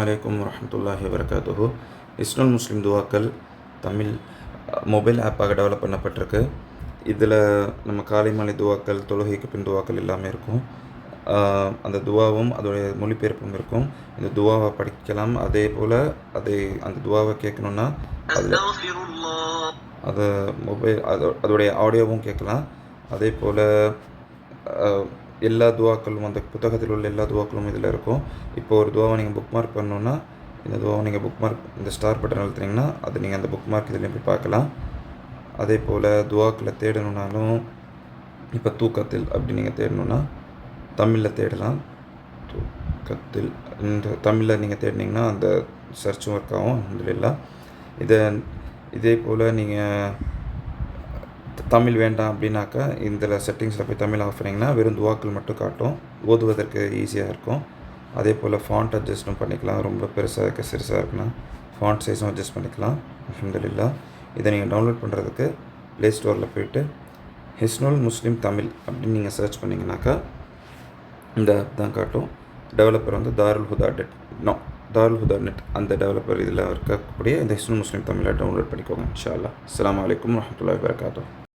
அலைக்கும் வரஹ்மத்துல்லாஹி வபரகாத்துஹு. இஸ்னுல் முஸ்லிம் துவாக்கள் தமிழ் மொபைல் ஆப்பாக டெவலப் பண்ணப்பட்டிருக்கு. இதில் நம்ம காலை மாலை துவாக்கள், தொழுகைக்கு பின் துவாக்கள் எல்லாமே இருக்கும். அந்த துவாவும் அதோடைய மொழிபெயர்ப்பும் இருக்கும். இந்த துவாவை படிக்கலாம். அதே போல் அந்த துவாவை கேட்கணுன்னா அதில் அதை அதோடைய ஆடியோவும் கேட்கலாம். அதே போல் எல்லா துவாக்களும் அந்த புத்தகத்தில் உள்ள எல்லா துவாக்களும் இதில் இருக்கும். இப்போ ஒரு துவாவை நீங்கள் புக் மார்க் பண்ணணுன்னா இந்த துவாவை நீங்கள் புக் மார்க் இந்த ஸ்டார் பட்டன் அழுத்துனீங்கன்னா அது நீங்கள் அந்த புக் மார்க் இதுலேயும் போய் பார்க்கலாம். அதே போல் துவாக்களை தேடணுன்னாலும் இப்போ தூக்கத்தில் அப்படி நீங்கள் தேடணுன்னா தமிழில் தேடலாம். தூக்கத்தில் இந்த தமிழில் நீங்கள் தேடினீங்கன்னா அந்த சர்ச்சும் ஒர்க் ஆகும். அல்ஹம்துலில்லாஹ். இதே போல் நீங்கள் தமிழ் வேண்டாம் அப்படின்னாக்கா இதில் செட்டிங்ஸில் போய் தமிழ் ஆஃப் பண்ணிங்கன்னா வெறும் துவாக்கள் மட்டும் காட்டும். ஓதுவதற்கு ஈஸியாக இருக்கும். அதே போல் ஃபாண்ட் அட்ஜஸ்ட்டும் பண்ணிக்கலாம். ரொம்ப பெருசாக இருக்க சிறுசாக இருக்குன்னா ஃபாண்ட் சைஸும் அட்ஜஸ்ட் பண்ணிக்கலாம். அல்ஹம்துலில்லாஹ். இதை நீங்கள் டவுன்லோட் பண்ணுறதுக்கு ப்ளே ஸ்டோரில் போய்ட்டு ஹிஸ்னுல் முஸ்லிம் தமிழ் அப்படின்னு நீங்கள் சர்ச் பண்ணிங்கனாக்கா இந்த ஆப் தான் காட்டும். டெவலப்பர் வந்து தாருல் ஹுதா நெட் அந்த டெவலப்பர் இதில் இருக்கக்கூடிய இந்த ஹிஸ்னுல் முஸ்லிம் தமிழை டவுன்லோட் பண்ணிக்கோங்க. இன்ஷா அல்லாஹ். அஸ்ஸலாமு அலைக்கும் வரஹ்மத்துல்லாஹி வபரகாத்துஹு.